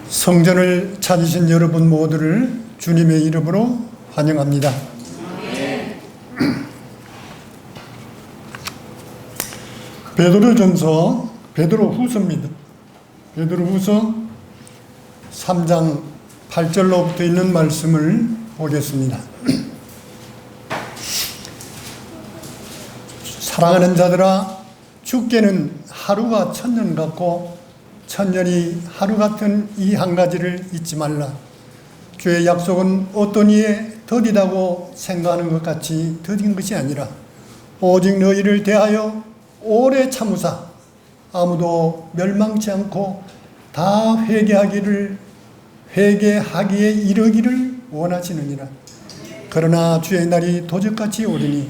성전을 찾으신 여러분 모두를 주님의 이름으로 환영합니다. 베드로전서 베드로후서입니다. 베드로후서 3장 8절로부터 있는 말씀을 보겠습니다. 사랑하는 자들아, 주께는 하루가 천년 같고 천년이 하루 같은 이 한 가지를 잊지 말라. 주의 약속은 어떤 이에 더디다고 생각하는 것 같이 더딘 것이 아니라 오직 너희를 대하여 오래 참으사 아무도 멸망치 않고 다 회개하기에 이르기를 원하시느니라. 그러나 주의 날이 도적같이 오리니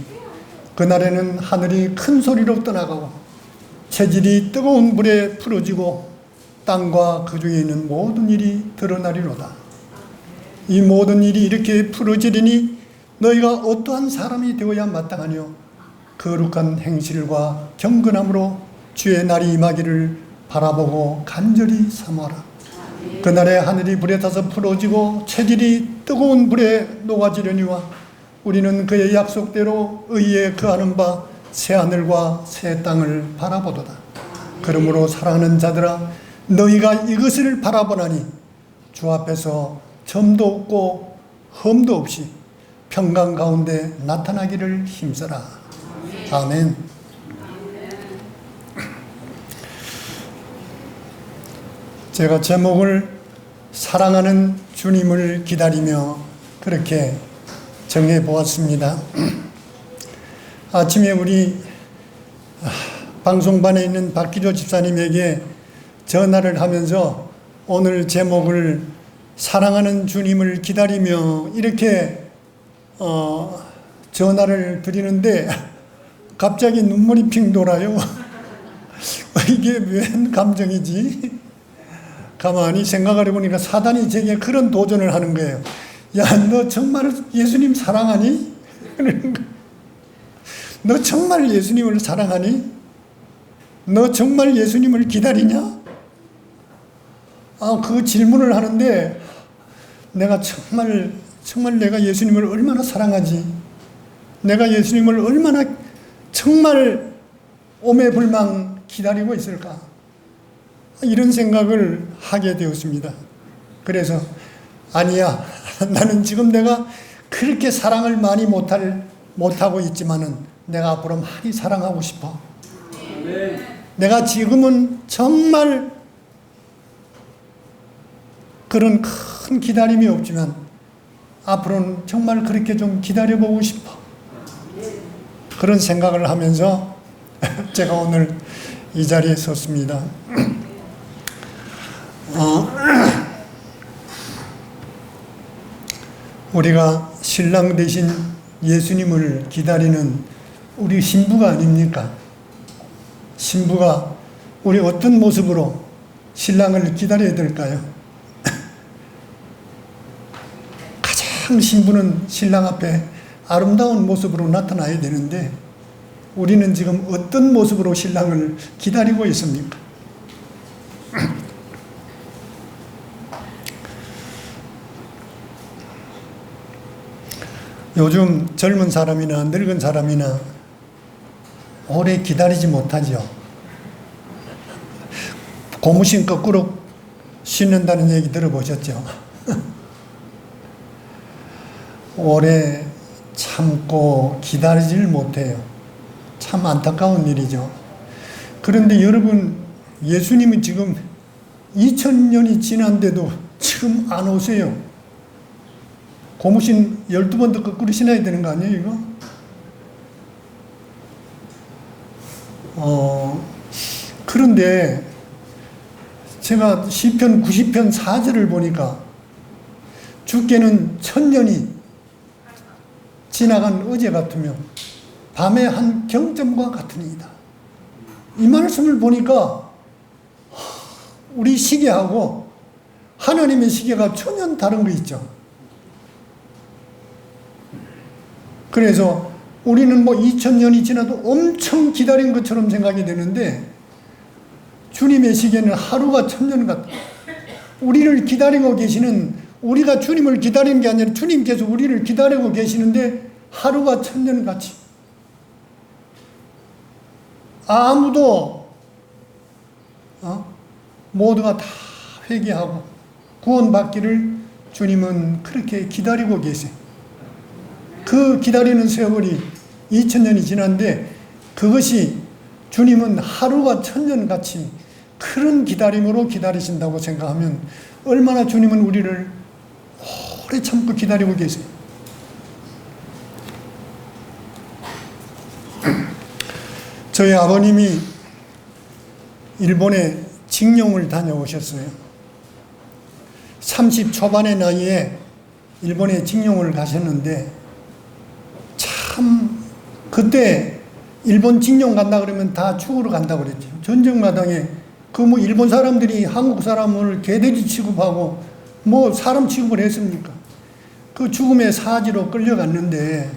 그날에는 하늘이 큰 소리로 떠나가고 체질이 뜨거운 불에 풀어지고 땅과 그 중에 있는 모든 일이 드러나리로다. 이 모든 일이 이렇게 풀어지리니 너희가 어떠한 사람이 되어야 마땅하뇨? 거룩한 행실과 경건함으로 주의 날이 임하기를 바라보고 간절히 사모하라. 그날에 하늘이 불에 타서 풀어지고 체질이 뜨거운 불에 녹아지려니와 우리는 그의 약속대로 의에 거하는 바 새 하늘과 새 땅을 바라보도다. 그러므로 사랑하는 자들아, 너희가 이것을 바라보나니 주 앞에서 점도 없고 흠도 없이 평강 가운데 나타나기를 힘써라. 아멘. 제가 제목을 사랑하는 주님을 기다리며 그렇게 정해 보았습니다. 아침에 우리 방송반에 있는 박기조 집사님에게 전화를 하면서 오늘 제목을 사랑하는 주님을 기다리며 이렇게 전화를 드리는데 갑자기 눈물이 핑 돌아요. 이게 웬 감정이지? 가만히 생각을 해보니까 사단이 제게 그런 도전을 하는 거예요. 야, 너 정말 예수님 사랑하니? 너 정말 예수님을 사랑하니? 너 정말 예수님을 기다리냐? 그 질문을 하는데 내가 정말 내가 예수님을 얼마나 사랑하지? 내가 예수님을 얼마나 정말 오매불망 기다리고 있을까? 이런 생각을 하게 되었습니다. 그래서 아니야, 나는 지금 내가 그렇게 사랑을 많이 못하고 있지만은 내가 앞으로 많이 사랑하고 싶어. 내가 지금은 정말 그런 큰 기다림이 없지만 앞으로는 정말 그렇게 좀 기다려보고 싶어. 그런 생각을 하면서 제가 오늘 이 자리에 섰습니다. 우리가 신랑 대신 예수님을 기다리는 우리 신부가 아닙니까? 신부가 우리 어떤 모습으로 신랑을 기다려야 될까요? 가장 신부는 신랑 앞에 아름다운 모습으로 나타나야 되는데 우리는 지금 어떤 모습으로 신랑을 기다리고 있습니까? 요즘 젊은 사람이나 늙은 사람이나 오래 기다리지 못하죠. 고무신 거꾸로 신는다는 얘기 들어보셨죠? 오래 참고 기다리질 못해요. 참 안타까운 일이죠. 그런데 여러분, 예수님이 지금 2000년이 지난데도 지금 안 오세요. 고무신 12번도 거꾸로 신어야 되는 거 아니에요, 이거? 그런데 제가 시편 90편 4절을 보니까 주께는 천년이 지나간 어제 같으며 밤의 한 경점과 같으니이다. 이 말씀을 보니까 우리 시계하고 하나님의 시계가 전혀 다른 거 있죠. 그래서 우리는 2000년이 지나도 엄청 기다린 것처럼 생각이 되는데 주님의 시계는 하루가 천년 같다. 우리를 기다리고 계시는, 우리가 주님을 기다리는 게 아니라 주님께서 우리를 기다리고 계시는데 하루가 천년같이 아무도 모두가 다 회개하고 구원받기를 주님은 그렇게 기다리고 계세요. 그 기다리는 세월이 2000년이 지났는데 그것이 주님은 하루가 천년같이 그런 기다림으로 기다리신다고 생각하면 얼마나 주님은 우리를 오래 참고 기다리고 계세요. 저희 아버님이 일본에 징용을 다녀오셨어요. 30 초반의 나이에 일본에 징용을 가셨는데 참 그때 일본 징용 간다 그러면 다 죽으러 간다 그랬죠. 전쟁 마당에 일본 사람들이 한국 사람을 개돼지 취급하고 사람 취급을 했습니까? 그 죽음의 사지로 끌려갔는데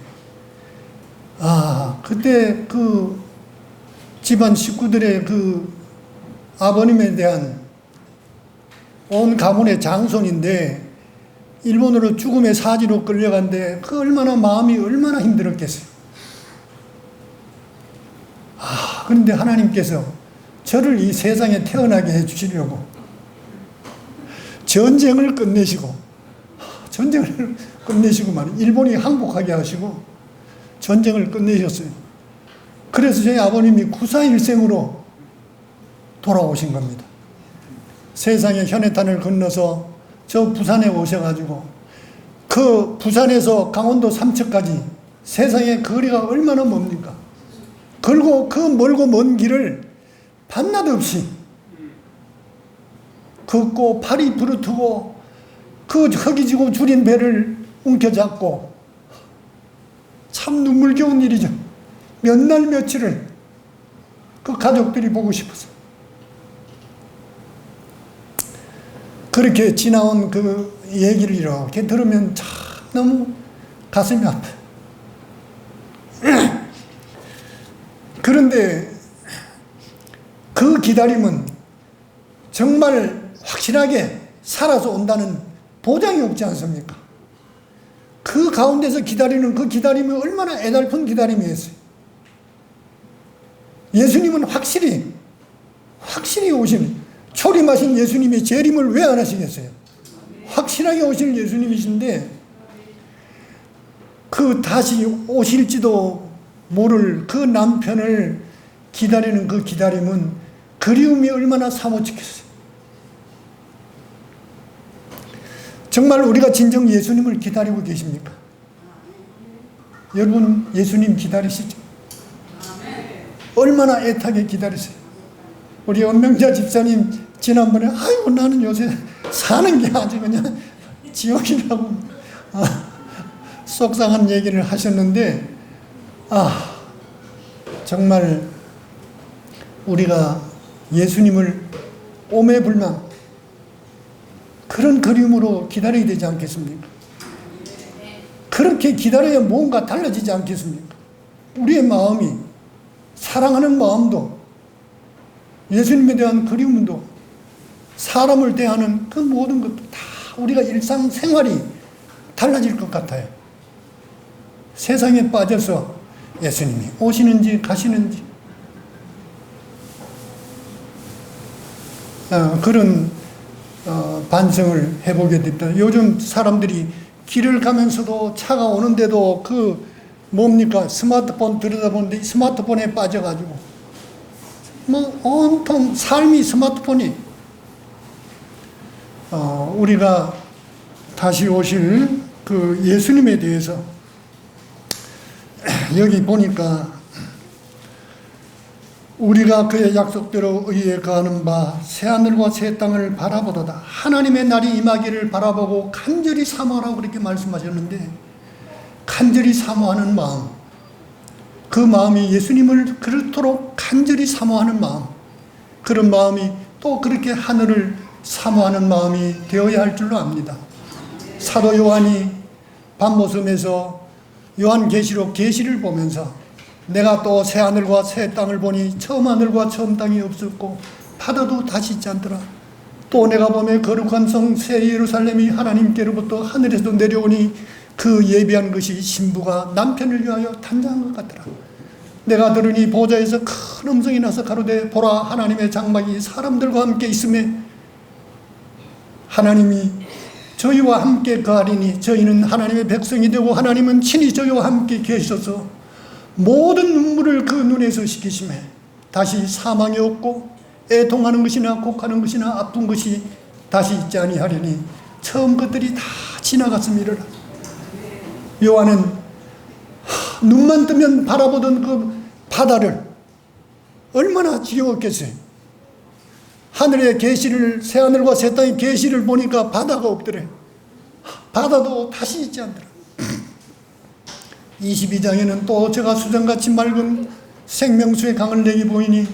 그때 그 집안 식구들의 그 아버님에 대한 온 가문의 장손인데 일본으로 죽음의 사지로 끌려간데 그 마음이 얼마나 힘들었겠어요. 그런데 하나님께서 저를 이 세상에 태어나게 해주시려고 전쟁을 끝내시고 일본이 항복하게 하시고 전쟁을 끝내셨어요. 그래서 저희 아버님이 구사일생으로 돌아오신 겁니다. 세상의 현해탄을 건너서 저 부산에 오셔가지고 그 부산에서 강원도 삼척까지 세상의 거리가 얼마나 멉니까? 그리고 그 멀고 먼 길을 밤낮 없이 걷고 팔이 부르트고 그 허기지고 줄인 배를 움켜잡고 참 눈물겨운 일이죠. 몇 날 며칠을 그 가족들이 보고 싶어서 그렇게 지나온 그 얘기를 이렇게 들으면 참 너무 가슴이 아파요. 그런데 그 기다림은 정말 확실하게 살아서 온다는 보장이 없지 않습니까? 그 가운데서 기다리는 그 기다림이 얼마나 애달픈 기다림이었어요. 예수님은 확실히 오시는, 초림하신 예수님이 재림을 왜 안 하시겠어요? 확실하게 오실 예수님이신데 그 다시 오실지도 모를 그 남편을 기다리는 그 기다림은 그리움이 얼마나 사모치겠어요. 정말 우리가 진정 예수님을 기다리고 계십니까? 여러분 예수님 기다리시죠? 얼마나 애타게 기다리세요. 우리 은명자 집사님 지난번에 아이고 나는 요새 사는 게 아주 그냥 지옥이라고 속상한 얘기를 하셨는데 정말 우리가 예수님을 오매불망 그런 그리움으로 기다려야 되지 않겠습니까? 그렇게 기다려야 뭔가 달라지지 않겠습니까? 우리의 마음이, 사랑하는 마음도, 예수님에 대한 그리움도, 사람을 대하는 그 모든 것도 다 우리가 일상생활이 달라질 것 같아요. 세상에 빠져서 예수님이 오시는지 가시는지 그런 반성을 해보게 됐다. 요즘 사람들이 길을 가면서도 차가 오는데도 스마트폰 들여다보는데 스마트폰에 빠져가지고 온통 삶이 스마트폰이 우리가 다시 오실 그 예수님에 대해서 여기 보니까 우리가 그의 약속대로 의에 거하는 바 새하늘과 새 땅을 바라보도다. 하나님의 날이 임하기를 바라보고 간절히 사모하라고 그렇게 말씀하셨는데 간절히 사모하는 마음, 그 마음이 예수님을 그렇도록 간절히 사모하는 마음, 그런 마음이 또 그렇게 하늘을 사모하는 마음이 되어야 할 줄로 압니다. 사도 요한이 밤모섬에서 요한계시록 계시를 보면서 내가 또 새 하늘과 새 땅을 보니 처음 하늘과 처음 땅이 없었고 바다도 다시 있지 않더라. 또 내가 보면 거룩한 성 새 예루살렘이 하나님께로부터 하늘에서 내려오니 그 예비한 것이 신부가 남편을 위하여 탄장한 것 같더라. 내가 들으니 보좌에서 큰 음성이 나서 가로되 보라 하나님의 장막이 사람들과 함께 있음에 하나님이 저희와 함께 거하리니 저희는 하나님의 백성이 되고 하나님은 친히 저희와 함께 계셔서 모든 눈물을 그 눈에서 씻기심에 다시 사망이 없고 애통하는 것이나 곡하는 것이나 아픈 것이 다시 있지 아니하리니 처음 것들이 다 지나갔음이라. 요한은 눈만 뜨면 바라보던 그 바다를 얼마나 지겨웠겠어요. 하늘의 계시를, 새하늘과 새 땅의 계시를 보니까 바다가 없더래. 바다도 다시 있지 않더라. 22장에는 또 제가 수정같이 맑은 생명수의 강을 내게 보이니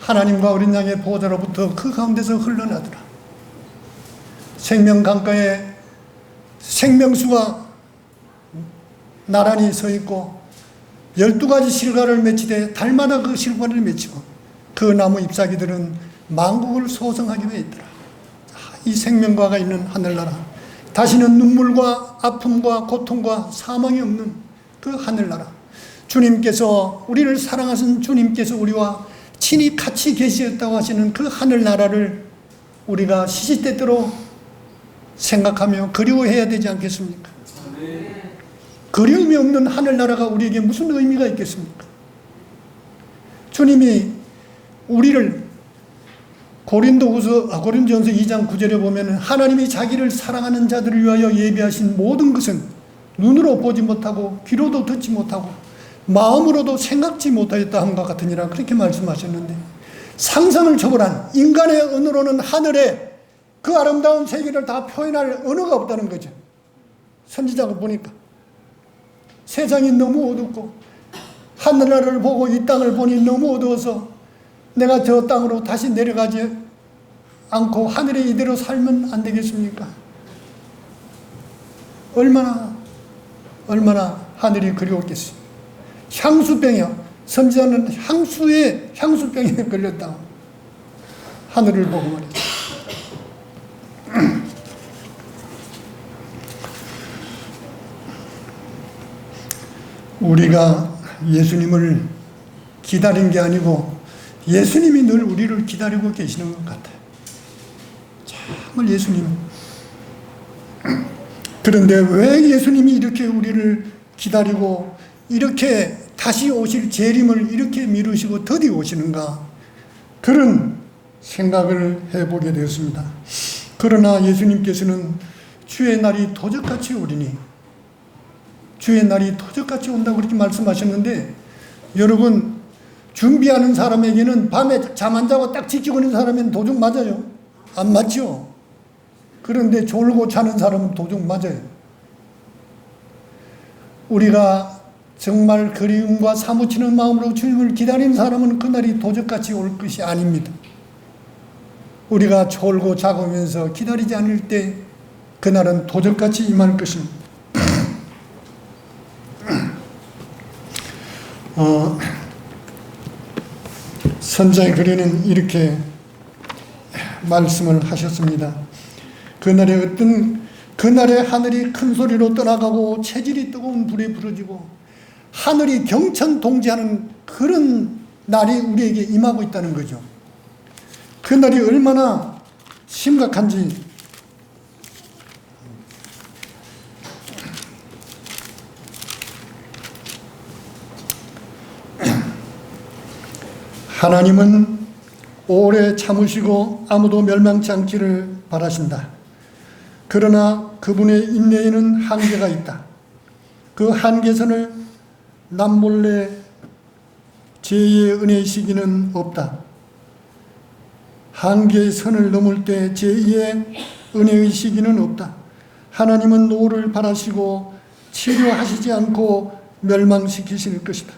하나님과 어린 양의 보좌로부터 그 가운데서 흘러나더라. 생명 강가에 생명수가 나란히 서 있고 12가지 실과를 맺히되 달마다 그 실과를 맺히고 그 나무 잎사귀들은 만국을 소성하게 되어 있더라. 이 생명과가 있는 하늘나라, 다시는 눈물과 아픔과 고통과 사망이 없는 그 하늘나라, 주님께서 우리를 사랑하신 주님께서 우리와 친히 같이 계시었다고 하시는 그 하늘나라를 우리가 시시때때로 생각하며 그리워해야 되지 않겠습니까? 그리움이 없는 하늘나라가 우리에게 무슨 의미가 있겠습니까? 주님이 우리를 고린전서 2장 9절에 보면 하나님이 자기를 사랑하는 자들을 위하여 예비하신 모든 것은 눈으로 보지 못하고 귀로도 듣지 못하고 마음으로도 생각지 못하였다 함과 같으니라, 그렇게 말씀하셨는데, 상상을 초월한 인간의 언어로는 하늘에 그 아름다운 세계를 다 표현할 언어가 없다는 거죠. 선지자가 보니까 세상이 너무 어둡고 하늘나라를 보고 이 땅을 보니 너무 어두워서 내가 저 땅으로 다시 내려가지 않고 하늘에 이대로 살면 안 되겠습니까? 얼마나 하늘이 그리웠겠어요. 향수병이요. 선지자는 향수병에 걸렸다. 하늘을 보고 말이죠. 우리가 예수님을 기다린 게 아니고 예수님이 늘 우리를 기다리고 계시는 것 같아요. 정말 예수님. 그런데 왜 예수님이 이렇게 우리를 기다리고 이렇게 다시 오실 재림을 이렇게 미루시고 더디 오시는가, 그런 생각을 해보게 되었습니다. 그러나 예수님께서는 주의 날이 도적같이 오리니, 주의 날이 도적같이 온다고 그렇게 말씀하셨는데, 여러분, 준비하는 사람에게는 밤에 잠 안 자고 딱 지키고 있는 사람은 도둑 맞아요? 안 맞죠? 그런데 졸고 자는 사람은 도둑 맞아요. 우리가 정말 그리움과 사무치는 마음으로 주님을 기다리는 사람은 그날이 도적같이 올 것이 아닙니다. 우리가 졸고 자고면서 기다리지 않을 때 그날은 도적같이 임할 것입니다. 선자의 글에는 이렇게 말씀을 하셨습니다. 그날에 하늘이 큰 소리로 떠나가고 체질이 뜨거운 불에 부러지고 하늘이 경천동지하는 그런 날이 우리에게 임하고 있다는 거죠. 그 날이 얼마나 심각한지 하나님은 오래 참으시고 아무도 멸망치 않기를 바라신다. 그러나 그분의 인내에는 한계가 있다. 그 한계선을 남몰래 제2의 은혜의 시기는 없다. 한계선을 넘을 때 제2의 은혜의 시기는 없다. 하나님은 노를 바라시고 치료하시지 않고 멸망시키실 것이다.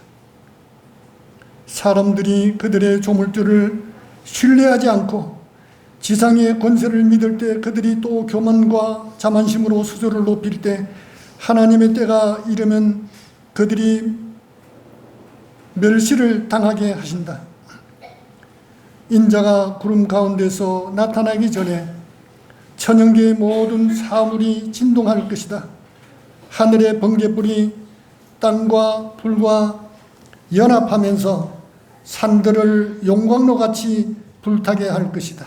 사람들이 그들의 조물주를 신뢰하지 않고 지상의 권세를 믿을 때, 그들이 또 교만과 자만심으로 수조를 높일 때, 하나님의 때가 이르면 그들이 멸시를 당하게 하신다. 인자가 구름 가운데서 나타나기 전에 천연계의 모든 사물이 진동할 것이다. 하늘의 번개불이 땅과 불과 연합하면서 산들을 용광로 같이 불타게 할 것이다.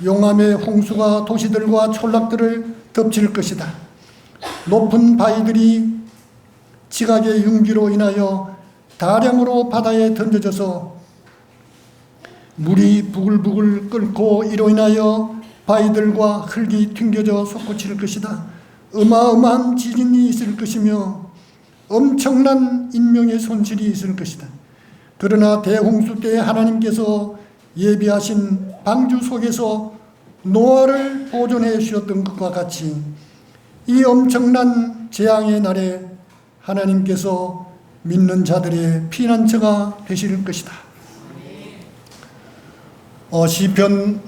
용암의 홍수가 도시들과 촌락들을 덮칠 것이다. 높은 바위들이 지각의 윤기로 인하여 다량으로 바다에 던져져서 물이 부글부글 끓고 이로 인하여 바위들과 흙이 튕겨져 솟구칠 것이다. 어마어마한 지진이 있을 것이며 엄청난 인명의 손실이 있을 것이다. 그러나 대홍수 때 하나님께서 예비하신 방주 속에서 노아를 보존해 주셨던 것과 같이 이 엄청난 재앙의 날에 하나님께서 믿는 자들의 피난처가 되실 것이다. 시편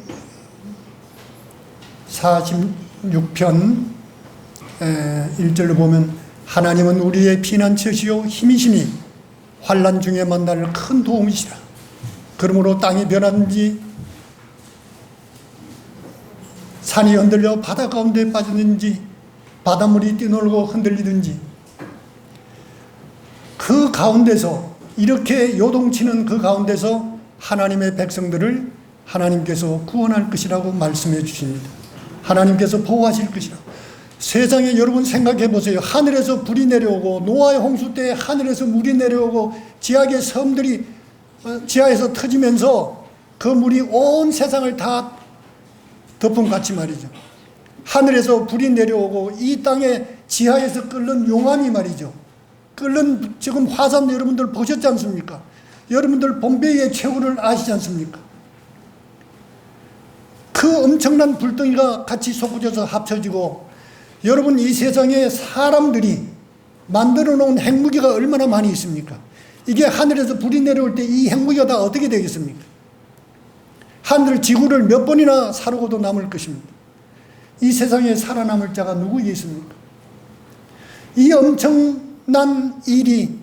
46편 1절을 보면 하나님은 우리의 피난처시요 힘이시니 환난 중에 만날 큰 도움이시라. 그러므로 땅이 변하든지 산이 흔들려 바다 가운데 빠지든지 바닷물이 뛰놀고 흔들리든지 그 가운데서 이렇게 요동치는 그 가운데서 하나님의 백성들을 하나님께서 구원할 것이라고 말씀해 주십니다. 하나님께서 보호하실 것이라고. 세상에 여러분 생각해 보세요. 하늘에서 불이 내려오고 노아의 홍수 때 하늘에서 물이 내려오고 지하의 섬들이 지하에서 터지면서 그 물이 온 세상을 다 덮음같이 말이죠. 하늘에서 불이 내려오고 이 땅에 지하에서 끓는 용암이 말이죠. 끓는 지금 화산 여러분들 보셨지 않습니까? 여러분들 bombay의 최후를 아시지 않습니까? 그 엄청난 불덩이가 같이 솟구쳐서 합쳐지고 여러분 이 세상에 사람들이 만들어 놓은 핵무기가 얼마나 많이 있습니까? 이게 하늘에서 불이 내려올 때 이 핵무기가 다 어떻게 되겠습니까? 하늘 지구를 몇 번이나 사르고도 남을 것입니다. 이 세상에 살아남을 자가 누구겠습니까? 이 엄청난 일이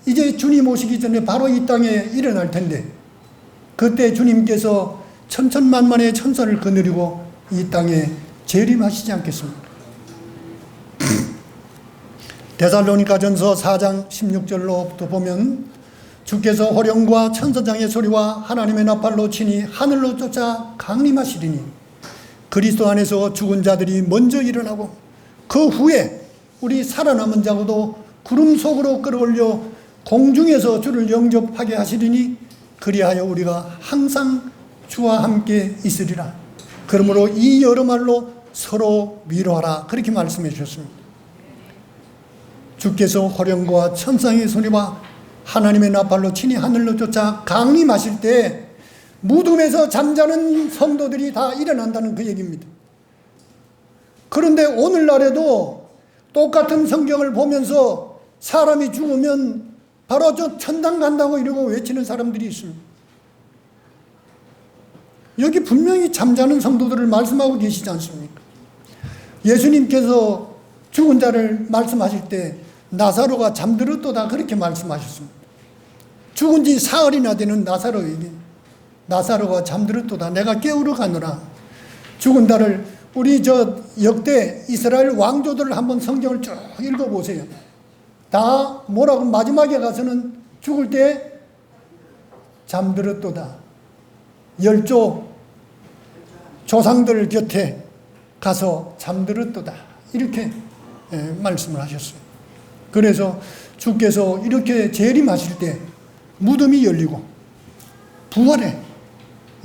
이제 주님 오시기 전에 바로 이 땅에 일어날 텐데 그때 주님께서 천천만만의 천사를 거느리고 이 땅에 재림하시지 않겠습니까? 데살로니가전서 4장 16절로부터 보면 주께서 호령과 천사장의 소리와 하나님의 나팔로 치니 하늘로 쫓아 강림하시리니 그리스도 안에서 죽은 자들이 먼저 일어나고 그 후에 우리 살아남은 자고도 구름 속으로 끌어올려 공중에서 주를 영접하게 하시리니 그리하여 우리가 항상 주와 함께 있으리라. 그러므로 이 여러 말로 서로 위로하라. 그렇게 말씀해 주셨습니다. 주께서 호령과 천상의 소리와 하나님의 나팔로 친히 하늘로 쫓아 강림하실 때 무덤에서 잠자는 성도들이 다 일어난다는 그 얘기입니다. 그런데 오늘날에도 똑같은 성경을 보면서 사람이 죽으면 바로 저 천당 간다고 이러고 외치는 사람들이 있습니다. 여기 분명히 잠자는 성도들을 말씀하고 계시지 않습니까? 예수님께서 죽은 자를 말씀하실 때 나사로가 잠들었도다 그렇게 말씀하셨습니다. 죽은 지 사흘이나 되는 나사로에게 나사로가 잠들었도다 내가 깨우러 가노라. 죽은 자를 우리 저 역대 이스라엘 왕조들을 한번 성경을 쭉 읽어보세요. 다 뭐라고 마지막에 가서는 죽을 때 잠들었도다. 열조 조상들 곁에 가서 잠들었도다. 이렇게 말씀을 하셨어요. 그래서 주께서 이렇게 재림하실 때 무덤이 열리고 부활의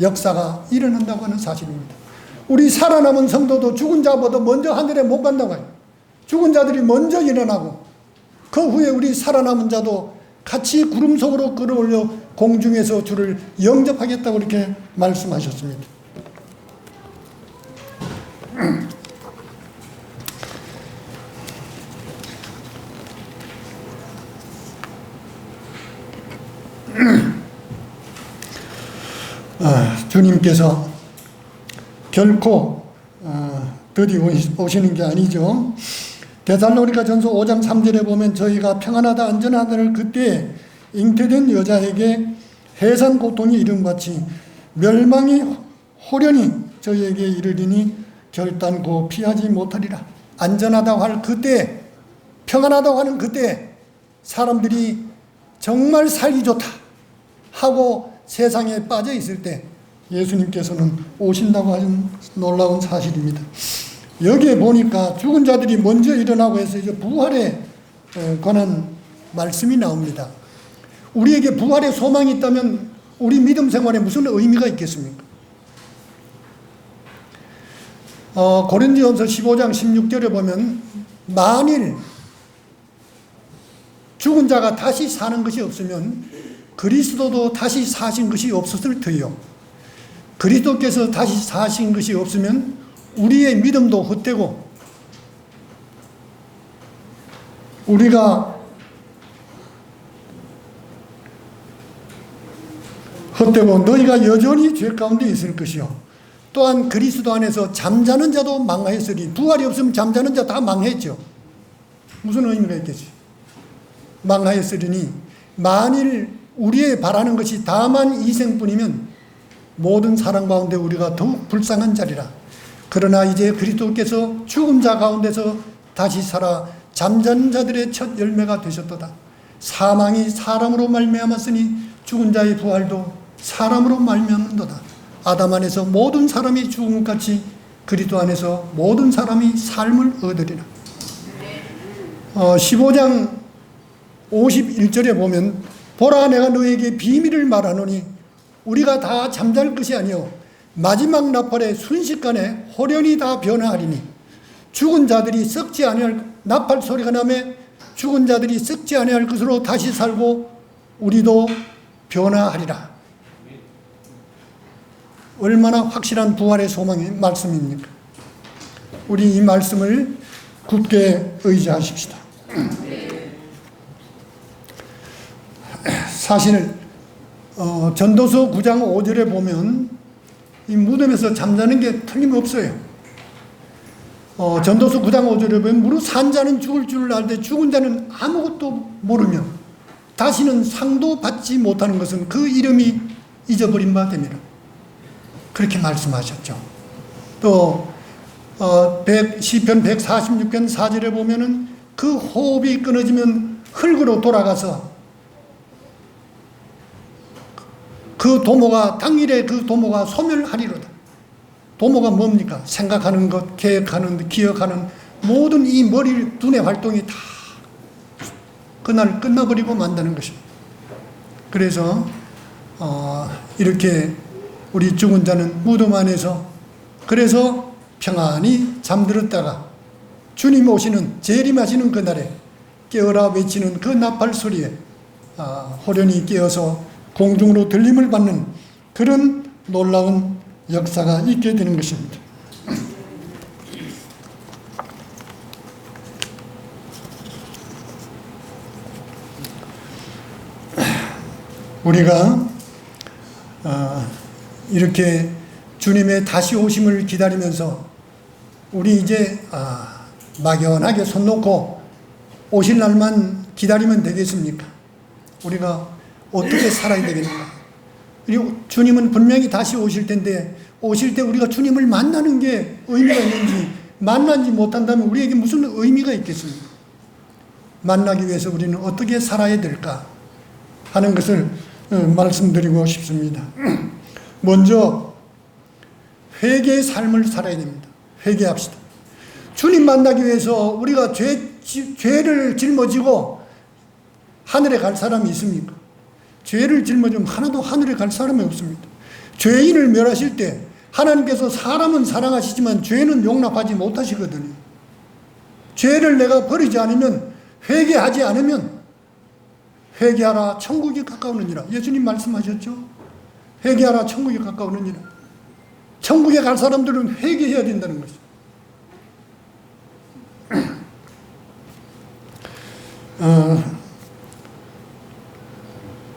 역사가 일어난다고 하는 사실입니다. 우리 살아남은 성도도 죽은 자보다 먼저 하늘에 못 간다고 해요. 죽은 자들이 먼저 일어나고 그 후에 우리 살아남은 자도 같이 구름 속으로 끌어올려 공중에서 주를 영접하겠다고 이렇게 말씀하셨습니다. 주님께서 결코 드디 오시는 게 아니죠. 데살로니가전서 5장 3절에 보면 저희가 평안하다 안전하다를 그때 잉태된 여자에게 해산 고통이 이름같이 멸망이 호련히 저희에게 이르리니 결단코 피하지 못하리라. 안전하다고 할 그때, 평안하다고 하는 그때 사람들이 정말 살기 좋다 하고 세상에 빠져 있을 때 예수님께서는 오신다고 하는 놀라운 사실입니다. 여기에 보니까 죽은 자들이 먼저 일어나고 해서 이제 부활에 관한 말씀이 나옵니다. 우리에게 부활의 소망이 있다면 우리 믿음 생활에 무슨 의미가 있겠습니까? 고린도전서 15장 16절에 보면 만일 죽은 자가 다시 사는 것이 없으면 그리스도도 다시 사신 것이 없었을 터이요. 그리스도께서 다시 사신 것이 없으면 우리의 믿음도 헛되고 우리가 헛되고 너희가 여전히 죄 가운데 있을 것이요. 또한 그리스도 안에서 잠자는 자도 망하였으니 부활이 없으면 잠자는 자 다 망했죠. 무슨 의미가 있겠지? 망하였으니 만일 우리의 바라는 것이 다만 이생뿐이면 모든 사람 가운데 우리가 더욱 불쌍한 자리라. 그러나 이제 그리스도께서 죽은 자 가운데서 다시 살아 잠자는 자들의 첫 열매가 되셨도다. 사망이 사람으로 말미암았으니 죽은 자의 부활도 사람으로 말미암는도다. 아담 안에서 모든 사람이 죽은 것 같이 그리스도 안에서 모든 사람이 삶을 얻으리라. 15장 51절에 보면 보라 내가 너에게 비밀을 말하노니 우리가 다 잠잘 것이 아니요 마지막 나팔에 순식간에 호련히 다 변화하리니 죽은 자들이 썩지 아니할 나팔 소리가 나매 죽은 자들이 썩지 아니할 것으로 다시 살고 우리도 변화하리라. 얼마나 확실한 부활의 소망의 말씀입니까? 우리 이 말씀을 굳게 의지하십시다. 사실 전도서 9장 5절에 보면 이 무덤에서 잠자는 게 틀림없어요. 전도서 9장 5절에 보면 무릇 산 자는 죽을 줄 알되 죽은 자는 아무것도 모르며 다시는 상도 받지 못하는 것은 그 이름이 잊어버린 바 됩니다. 그렇게 말씀하셨죠. 또 시편 146편 4절에 보면은 그 호흡이 끊어지면 흙으로 돌아가서 그 도모가 당일에 그 도모가 소멸하리로다. 도모가 뭡니까? 생각하는 것, 계획하는, 기억하는 모든 이 머리, 두뇌 활동이 다 그날 끝나버리고 만다는 것입니다. 그래서 이렇게 우리 죽은 자는 무덤 안에서 그래서 평안히 잠들었다가 주님 오시는 재림하시는 그날에 깨어라 외치는 그 나팔 소리에 호련히 깨어서 공중으로 들림을 받는 그런 놀라운 역사가 있게 되는 것입니다. 우리가 이렇게 주님의 다시 오심을 기다리면서 우리 이제 막연하게 손 놓고 오실 날만 기다리면 되겠습니까? 우리가 어떻게 살아야 되겠는가? 그리고 주님은 분명히 다시 오실 텐데 오실 때 우리가 주님을 만나는 게 의미가 있는지 만나지 못한다면 우리에게 무슨 의미가 있겠습니까? 만나기 위해서 우리는 어떻게 살아야 될까 하는 것을 말씀드리고 싶습니다. 먼저 회개의 삶을 살아야 됩니다. 회개합시다. 주님 만나기 위해서 우리가 죄를 짊어지고 하늘에 갈 사람이 있습니까? 죄를 짊어지면 하나도 하늘에 갈 사람이 없습니다. 죄인을 멸하실 때 하나님께서 사람은 사랑하시지만 죄는 용납하지 못하시거든요. 죄를 내가 버리지 않으면 회개하지 않으면 회개하라 천국이 가까우느니라. 예수님 말씀하셨죠? 회개하라 천국이 가까우느니라. 천국에 갈 사람들은 회개해야 된다는 것이죠.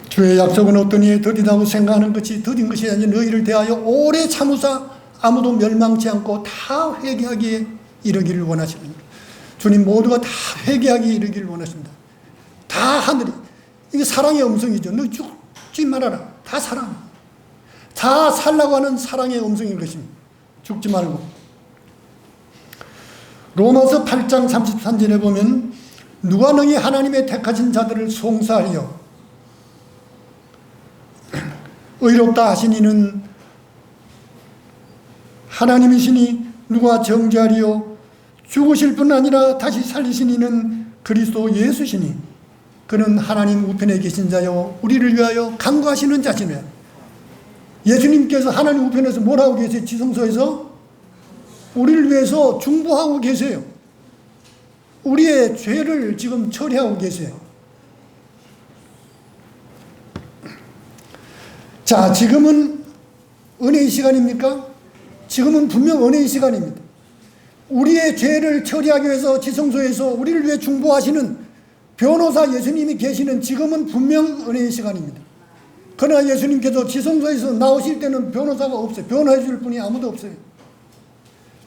주의 약속은 어떤 이에 더디다고 생각하는 것이 더딘 것이 아니라 너희를 대하여 오래 참으사 아무도 멸망치 않고 다 회개하기에 이르기를 원하십니다. 주님 모두가 다 회개하기에 이르기를 원하십니다. 다 하늘이 이게 사랑의 음성이죠. 너 죽지 말아라. 다 다 살라고 하는 사랑의 음성인 것입니다. 죽지 말고. 로마서 8장 33절에 보면 누가 능히 하나님의 택하신 자들을 송사하리요 의롭다 하신 이는 하나님이시니 누가 정죄하리요 죽으실 뿐 아니라 다시 살리신 이는 그리스도 예수시니 그는 하나님 우편에 계신 자요 우리를 위하여 간구하시는 자시며 예수님께서 하나님 우편에서 뭘 하고 계세요? 지성소에서 우리를 위해서 중보하고 계세요. 우리의 죄를 지금 처리하고 계세요. 자, 지금은 은혜의 시간입니까? 지금은 분명 은혜의 시간입니다. 우리의 죄를 처리하기 위해서 지성소에서 우리를 위해 중보하시는 변호사 예수님이 계시는 지금은 분명 은혜의 시간입니다. 그러나 예수님께서 지성소에서 나오실 때는 변호사가 없어요. 변호해 줄 분이 아무도 없어요.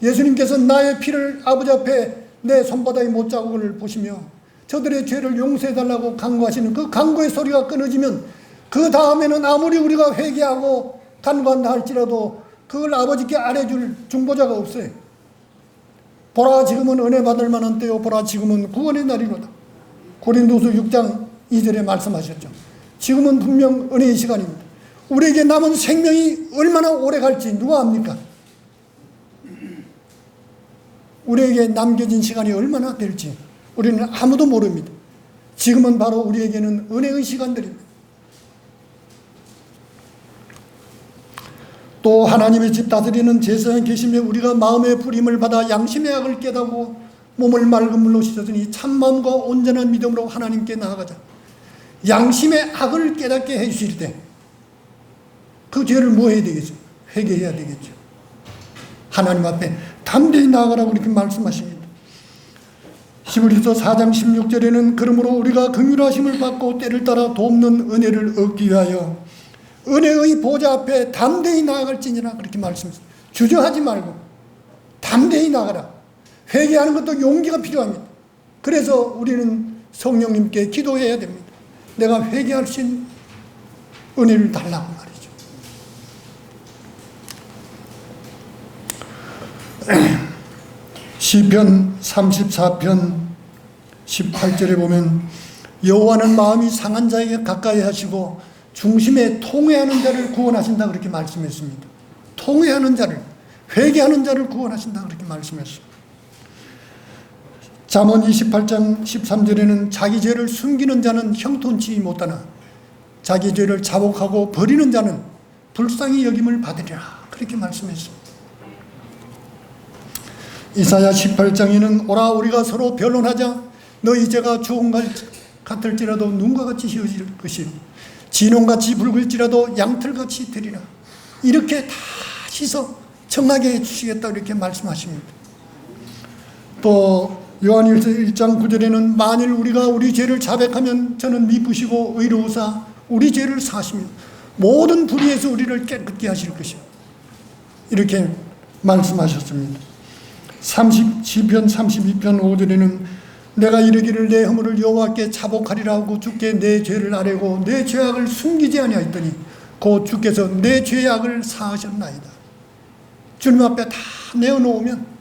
예수님께서 나의 피를 아버지 앞에 내 손바닥의 못자국을 보시며 저들의 죄를 용서해달라고 간구하시는 그 간구의 소리가 끊어지면 그 다음에는 아무리 우리가 회개하고 간구한다 할지라도 그걸 아버지께 알아줄 중보자가 없어요. 보라 지금은 은혜 받을 만한 때요 보라 지금은 구원의 날이로다. 고린도서 6장 2절에 말씀하셨죠. 지금은 분명 은혜의 시간입니다. 우리에게 남은 생명이 얼마나 오래 갈지 누가 압니까? 우리에게 남겨진 시간이 얼마나 될지 우리는 아무도 모릅니다. 지금은 바로 우리에게는 은혜의 시간들입니다. 또 하나님의 집 다스리는 제사장에 계시며 우리가 마음의 부림을 받아 양심의 악을 깨닫고 몸을 맑은 물로 씻었으니 참마음과 온전한 믿음으로 하나님께 나아가자. 양심의 악을 깨닫게 해주실 때 그 죄를 뭐 해야 되겠죠? 회개해야 되겠죠. 하나님 앞에 담대히 나아가라고 이렇게 말씀하십니다. 히브리서 4장 16절에는 그러므로 우리가 긍휼하심을 받고 때를 따라 돕는 은혜를 얻기 위하여 은혜의 보좌 앞에 담대히 나아갈지니라 그렇게 말씀했습니다. 주저하지 말고 담대히 나가라. 회개하는 것도 용기가 필요합니다. 그래서 우리는 성령님께 기도해야 됩니다. 내가 회개할 수 있는 은혜를 달라고 말이죠. 시편 34편 18절에 보면 여호와는 마음이 상한 자에게 가까이 하시고 중심에 통회하는 자를 구원하신다 그렇게 말씀했습니다. 통회하는 자를, 회개하는 자를 구원하신다 그렇게 말씀했습니다. 잠언 28장 13절에는 자기 죄를 숨기는 자는 형통치 못하나 자기 죄를 자복하고 버리는 자는 불쌍히 여김을 받으리라 그렇게 말씀했습니다. 이사야 18장에는 오라 우리가 서로 변론하자 너희 죄가 주홍 같을지라도 눈과 같이 휘어질 것이요 진홍같이 붉을지라도 양털같이 되리라. 이렇게 다 씻어 정하게 해주시겠다 이렇게 말씀하십니다. 또 요한일서 1장 9절에는 만일 우리가 우리 죄를 자백하면 저는 미쁘시고 의로우사 우리 죄를 사시며 모든 불의에서 우리를 깨끗게 하실 것이요 이렇게 말씀하셨습니다. 시편 32편 5절에는 내가 이르기를 내 허물을 여호와께 자복하리라 하고 주께 내 죄를 아뢰고 내 죄악을 숨기지 아니하였더니 곧 주께서 내 죄악을 사하셨나이다. 주님 앞에 다 내어놓으면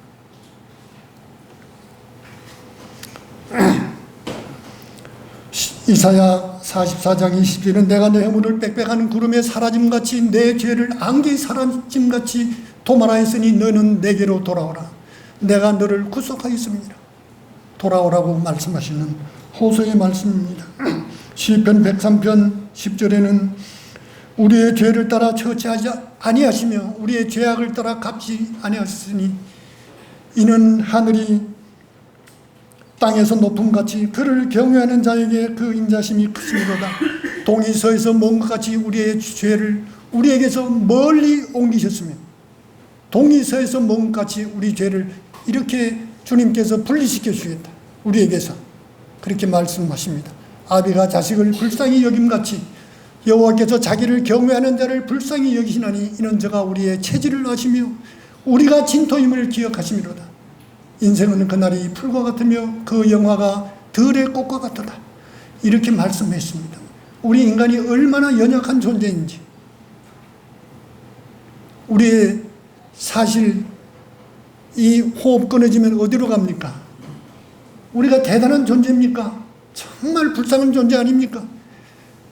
이사야 44장 20절은 내가 내 허물을 빽빽하는 구름에 사라짐같이 내 죄를 안개에 사라짐같이 도말하였으니 너는 내게로 돌아오라. 내가 너를 구속하였습니다. 돌아오라고 말씀하시는 호소의 말씀입니다. 시편 103편 10절에는 우리의 죄를 따라 처치하지 아니하시며 우리의 죄악을 따라 갚지 아니하셨으니 이는 하늘이 땅에서 높음같이 그를 경외하는 자에게 그 인자심이 크심이로다. 동이 서에서 먼 것 같이 우리의 죄를 우리에게서 멀리 옮기셨으며 동이 서에서 먼 것 같이 우리 죄를 이렇게 주님께서 분리시켜 주겠다. 우리에게서 그렇게 말씀하십니다. 아비가 자식을 불쌍히 여김같이 여호와께서 자기를 경외하는 자를 불쌍히 여기시나니 이는 저가 우리의 체질을 아시며 우리가 진토임을 기억하심이로다. 인생은 그날이 풀과 같으며 그 영화가 들의 꽃과 같도다. 이렇게 말씀했습니다. 우리 인간이 얼마나 연약한 존재인지 우리의 사실 이 호흡 끊어지면 어디로 갑니까? 우리가 대단한 존재입니까? 정말 불쌍한 존재 아닙니까?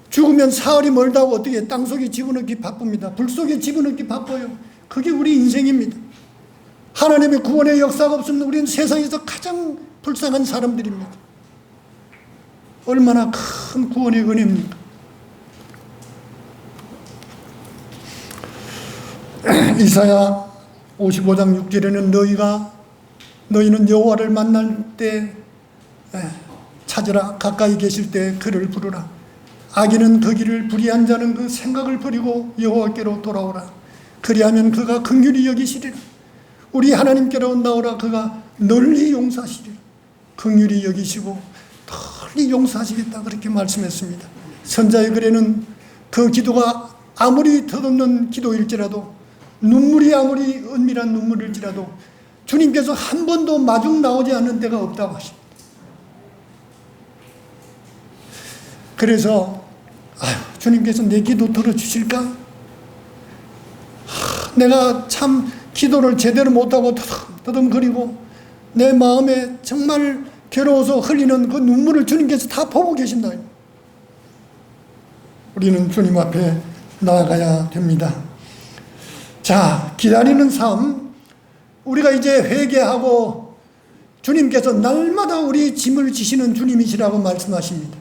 죽으면 사흘이 멀다고 어떻게 땅속에 집어넣기 바쁩니다. 불 속에 집어넣기 바빠요. 그게 우리 인생입니다. 하나님의 구원의 역사가 없으면 우리는 세상에서 가장 불쌍한 사람들입니다. 얼마나 큰 구원의 은혜입니까? 이사야 55장 6절에는 너희는 여호와를 만날 때 찾으라. 가까이 계실 때 그를 부르라. 악인은 그 길을 불의한 자는 그 생각을 버리고 여호와께로 돌아오라. 그리하면 그가 긍휼히 여기시리라. 우리 하나님께로 나오라. 그가 널리 용서하시리라. 긍휼히 여기시고 널리 용서하시겠다. 그렇게 말씀했습니다. 선자의 글에는 그 기도가 아무리 덧없는 기도일지라도, 눈물이 아무리 은밀한 눈물일지라도 주님께서 한 번도 마중 나오지 않는 때가 없다고 하십니다. 그래서 주님께서 내 기도 들어주실까? 내가 참 기도를 제대로 못하고 더듬거리고 내 마음에 정말 괴로워서 흘리는 그 눈물을 주님께서 다 보고 계신다. 우리는 주님 앞에 나아가야 됩니다. 자, 기다리는 삶. 우리가 이제 회개하고 주님께서 날마다 우리 짐을 지시는 주님이시라고 말씀하십니다.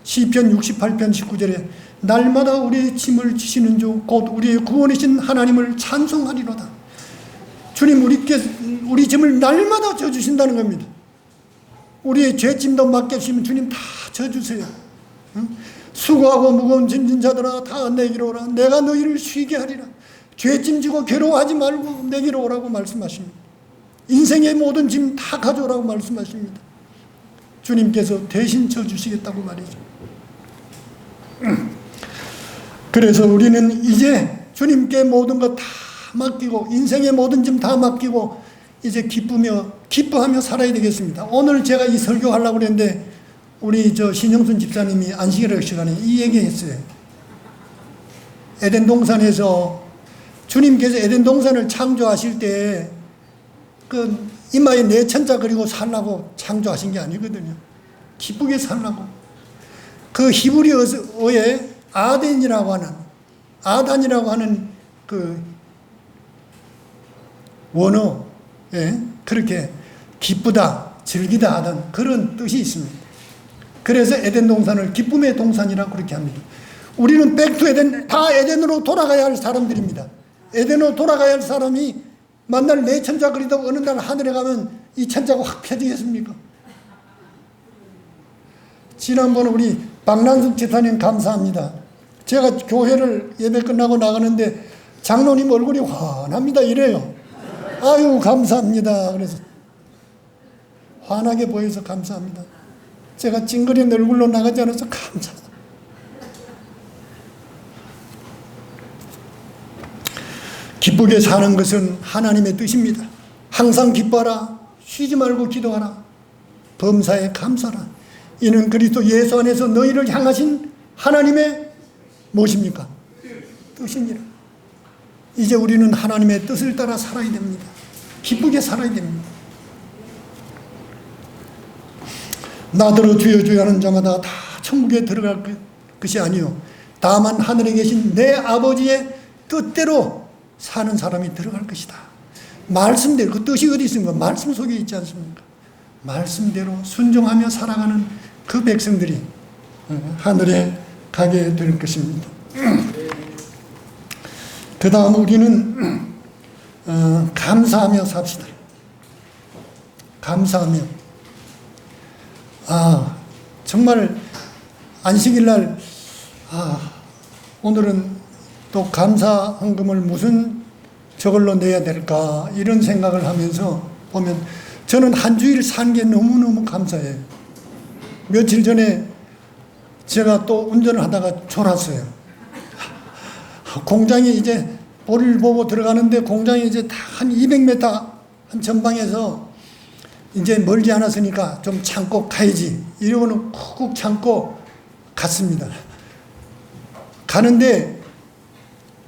시편 68편 19절에 날마다 우리의 짐을 지시는 주 곧 우리의 구원이신 하나님을 찬송하리로다. 주님 우리 짐을 날마다 져주신다는 겁니다. 우리의 죄짐도 맡겨주시면 주님 다 져주세요. 수고하고 무거운 짐진 자들아 다 내게로 오라. 내가 너희를 쉬게 하리라. 죄짐 지고 괴로워하지 말고 내게로 오라고 말씀하십니다. 인생의 모든 짐 다 가져오라고 말씀하십니다. 주님께서 대신 져주시겠다고 말이죠. 그래서 우리는 이제 주님께 모든 것 다 맡기고 인생의 모든 짐 다 맡기고 이제 기뻐하며 살아야 되겠습니다. 오늘 제가 이 설교하려고 그랬는데 우리 신영순 집사님이 안식일 시간에 이 얘기했어요. 에덴 동산에서 주님께서 에덴 동산을 창조하실 때 그 이마에 내천자 그리고 살라고 창조하신 게 아니거든요. 기쁘게 살라고. 그 히브리어에 아단이라고 하는 그 원어에 그렇게 기쁘다, 즐기다 하던 그런 뜻이 있습니다. 그래서 에덴 동산을 기쁨의 동산이라고 그렇게 합니다. 우리는 백투 에덴, 다 에덴으로 돌아가야 할 사람들입니다. 에덴으로 돌아가야 할 사람이 만날 내 천자 그리다 어느 날 하늘에 가면 이 천자가 확 펴지겠습니까? 지난번에 우리 박난숙 집사님 감사합니다. 제가 교회를 예배 끝나고 나가는데 장로님 얼굴이 환합니다. 이래요. 아유 감사합니다. 그래서 환하게 보여서 감사합니다. 제가 찡그린 얼굴로 나가지 않아서 감사합니다. 기쁘게 사는 것은 하나님의 뜻입니다. 항상 기뻐하라. 쉬지 말고 기도하라. 범사에 감사하라. 이는 그리스도 예수 안에서 너희를 향하신 하나님의 무엇입니까? 뜻이니라. 이제 우리는 하나님의 뜻을 따라 살아야 됩니다. 기쁘게 살아야 됩니다. 나더러 주여 주여 하는 자마다 다 천국에 들어갈 것이 아니요 다만 하늘에 계신 내 아버지의 뜻대로 사는 사람이 들어갈 것이다. 말씀대로. 그 뜻이 어디 있습니까? 말씀 속에 있지 않습니까? 말씀대로 순종하며 살아가는 그 백성들이 하늘에 가게 될 것입니다. 그 다음 우리는 감사하며 삽시다. 감사하며. 정말 안식일날 오늘은 또 감사헌금을 무슨 저걸로 내야 될까 이런 생각을 하면서 보면 저는 한 주일 산 게 너무너무 감사해요. 며칠 전에 제가 또 운전을 하다가 졸았어요. 공장에 이제 볼일 보고 들어가는데 공장에 이제 다 한 200m 한 전방에서 이제 멀지 않았으니까 좀 참고 가야지 이러고는 쿡쿡 참고 갔습니다. 가는데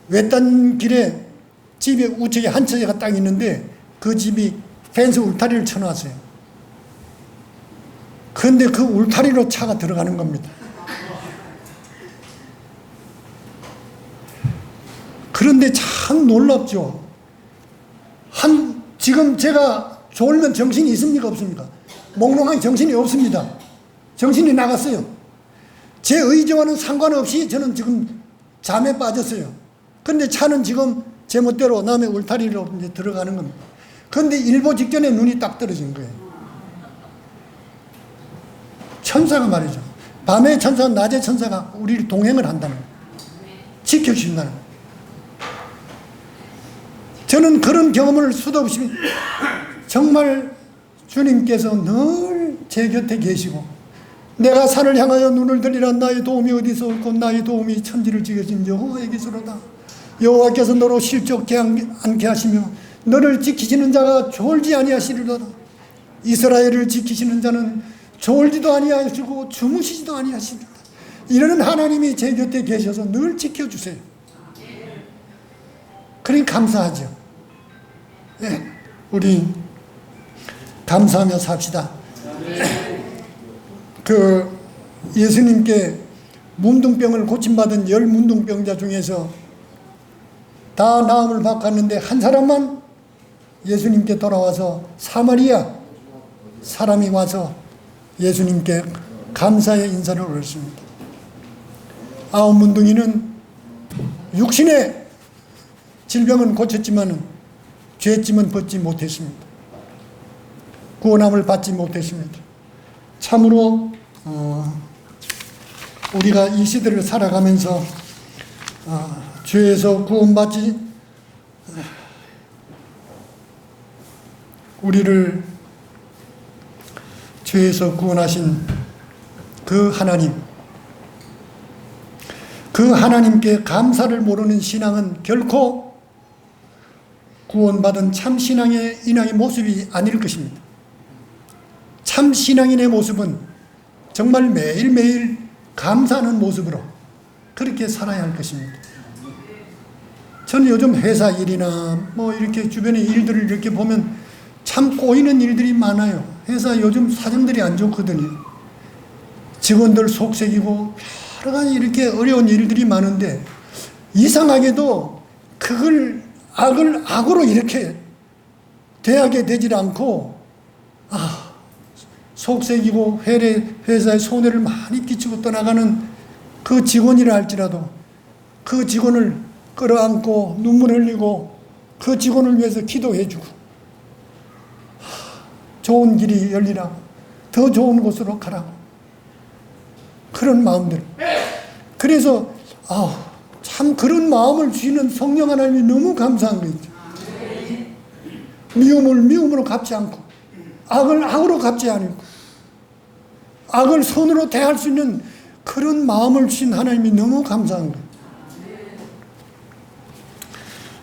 외딴 길에 집에 우측에 한 채가 딱 있는데 그 집이 펜스 울타리를 쳐놨어요. 그런데 그 울타리로 차가 들어가는 겁니다. 그런데 참 놀랍죠. 지금 제가 졸면 정신이 있습니까? 없습니까? 몽롱한 정신이 없습니다. 정신이 나갔어요. 제 의지와는 상관없이 저는 지금 잠에 빠졌어요. 그런데 차는 지금 제멋대로 남의 울타리로 이제 들어가는 겁니다. 그런데 일보 직전에 눈이 딱 떨어진 거예요. 천사가 말이죠. 밤의 천사와 낮의 천사가 우리를 동행을 한다는 거예요. 지켜주신다는 거예요. 저는 그런 경험을 수도 없이 정말 주님께서 늘 제 곁에 계시고 내가 산을 향하여 눈을 들이라 나의 도움이 어디서 올고 나의 도움이 천지를 지으신 여호와에게서로다. 여호와께서 너로 실족케 않게 하시며 너를 지키시는 자가 졸지 아니하시리로다. 이스라엘을 지키시는 자는 졸지도 아니하시고 주무시지도 아니하시리로다. 이러는 하나님이 제 곁에 계셔서 늘 지켜주세요. 그러니 감사하죠. 예, 우리 감사하며 삽시다. 그 예수님께 문둥병을 고침받은 10 문둥병자 중에서 다 나음을 받았는데 한 사람만 예수님께 돌아와서 사마리아 사람이 와서 예수님께 감사의 인사를 올렸습니다. 9 문둥이는 육신의 질병은 고쳤지만 죄짐은 벗지 못했습니다. 구원함을 받지 못했습니다. 참으로 우리가 이 시대를 살아가면서 죄에서 구원받지 우리를 죄에서 구원하신 그 하나님께 감사를 모르는 신앙은 결코 구원받은 참 신앙의 인왕의 모습이 아닐 것입니다. 참 신앙인의 모습은 정말 매일매일 감사하는 모습으로 그렇게 살아야 할 것입니다. 저는 요즘 회사 일이나 뭐 이렇게 주변의 일들을 이렇게 보면 참 꼬이는 일들이 많아요. 회사 요즘 사정들이 안 좋거든요. 직원들 속색이고 여러 가지 이렇게 어려운 일들이 많은데 이상하게도 그걸 악을 악으로 이렇게 대하게 되질 않고 속색이고 회사에 손해를 많이 끼치고 떠나가는 그 직원이라 할지라도 그 직원을 끌어안고 눈물 흘리고 그 직원을 위해서 기도해주고 좋은 길이 열리라고 더 좋은 곳으로 가라고 그런 마음들. 그래서 참 그런 마음을 주시는 성령 하나님이 너무 감사한 거 있죠. 미움을 미움으로 갚지 않고 악을 악으로 갚지 않고 악을 선으로 대할 수 있는 그런 마음을 주신 하나님이 너무 감사한 거예요.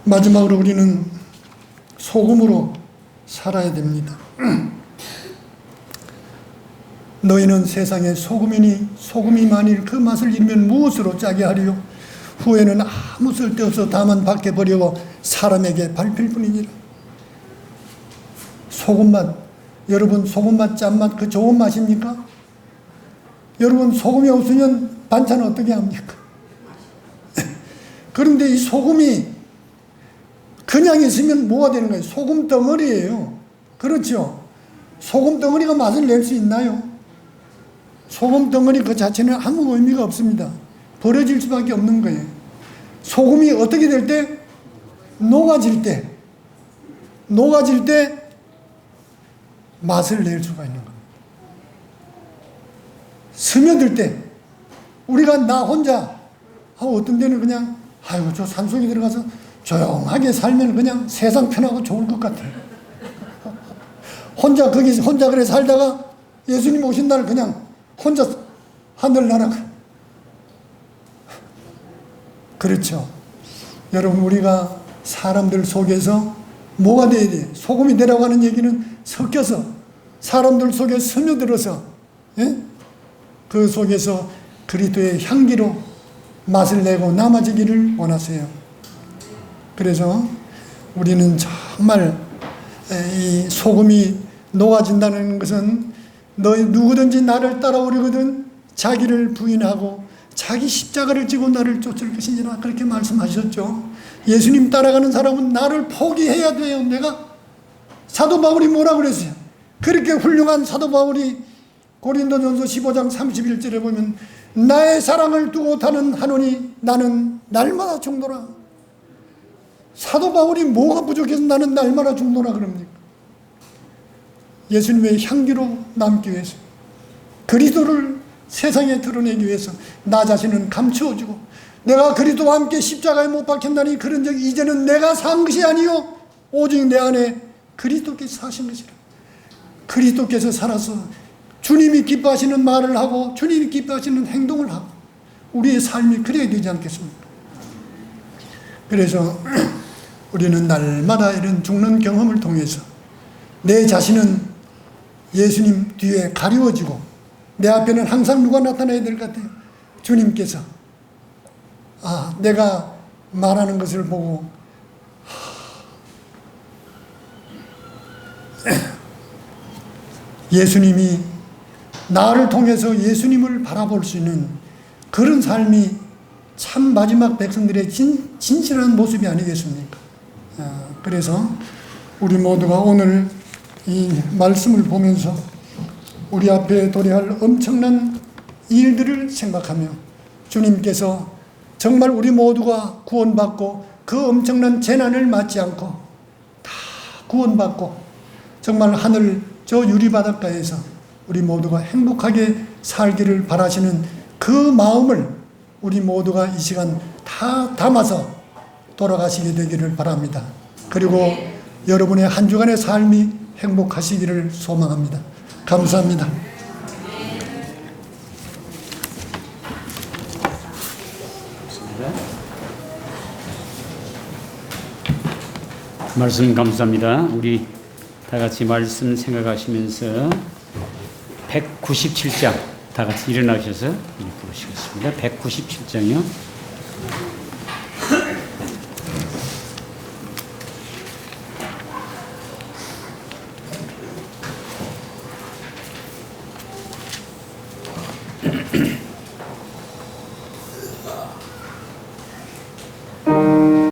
마지막으로 우리는 소금으로 살아야 됩니다. 너희는 세상의 소금이니 소금이 만일 그 맛을 잃으면 무엇으로 짜게 하리요? 후에는 아무 쓸데없어 다만 밖에 버리고 사람에게 밟힐 뿐이니라. 소금맛, 여러분 소금맛, 짠맛 그 좋은 맛입니까? 여러분 소금이 없으면 반찬은 어떻게 합니까? 그런데 이 소금이 그냥 있으면 뭐가 되는 거예요? 소금 덩어리예요. 그렇죠? 소금 덩어리가 맛을 낼 수 있나요? 소금 덩어리 그 자체는 아무 의미가 없습니다. 버려질 수밖에 없는 거예요. 소금이 어떻게 될 때? 녹아질 때 맛을 낼 수가 있는 겁니다. 스며들 때 우리가 나 혼자 어떤 데는 그냥 저 산속에 들어가서 조용하게 살면 그냥 세상 편하고 좋을 것 같아요. 혼자 그래 살다가 예수님 오신 날 그냥 혼자 하늘 날아가. 그렇죠. 여러분 우리가 사람들 속에서 뭐가 돼야 돼? 소금이 되라고 하는 얘기는 섞여서 사람들 속에 스며들어서 그 속에서 그리스도의 향기로 맛을 내고 남아지기를 원하세요. 그래서 우리는 정말 이 소금이 녹아진다는 것은 너희 누구든지 나를 따라오려거든 자기를 부인하고 자기 십자가를 지고 나를 쫓을 것이니라 그렇게 말씀하셨죠. 예수님 따라가는 사람은 나를 포기해야 돼요. 내가 사도 바울이 뭐라고 그랬어요? 그렇게 훌륭한 사도 바울이 고린도전서 15장 31절에 보면 나의 사랑을 두고 다는 하노니 나는 날마다 죽노라. 사도 바울이 뭐가 부족해서 나는 날마다 죽노라 그럽니까? 예수님의 향기로 남기 위해서, 그리스도를 세상에 드러내기 위해서 나 자신은 감추어주고, 내가 그리스도와 함께 십자가에 못 박혔나니 그런 적 이제는 내가 산 것이 아니요 오직 내 안에 그리스도께서 사신 것이라. 그리스도께서 살아서 주님이 기뻐하시는 말을 하고 주님이 기뻐하시는 행동을 하고 우리의 삶이 그래야 되지 않겠습니까? 그래서 우리는 날마다 이런 죽는 경험을 통해서 내 자신은 예수님 뒤에 가리워지고 내 앞에는 항상 누가 나타나야 될 것 같아요. 주님께서 내가 말하는 것을 보고 예수님이 나를 통해서 예수님을 바라볼 수 있는 그런 삶이 참 마지막 백성들의 진실한 모습이 아니겠습니까? 그래서 우리 모두가 오늘 이 말씀을 보면서 우리 앞에 도래할 엄청난 일들을 생각하며 주님께서 정말 우리 모두가 구원받고 그 엄청난 재난을 맞지 않고 다 구원받고 정말 하늘 저 유리바닷가에서 우리 모두가 행복하게 살기를 바라시는 그 마음을 우리 모두가 이 시간 다 담아서 돌아가시게 되기를 바랍니다. 그리고 여러분의 한 주간의 삶이 행복하시기를 소망합니다. 감사합니다. 말씀 감사합니다. 우리 다 같이 말씀 생각하시면서 197장 다 같이 일어나셔서 부르시겠습니다. 197장이요.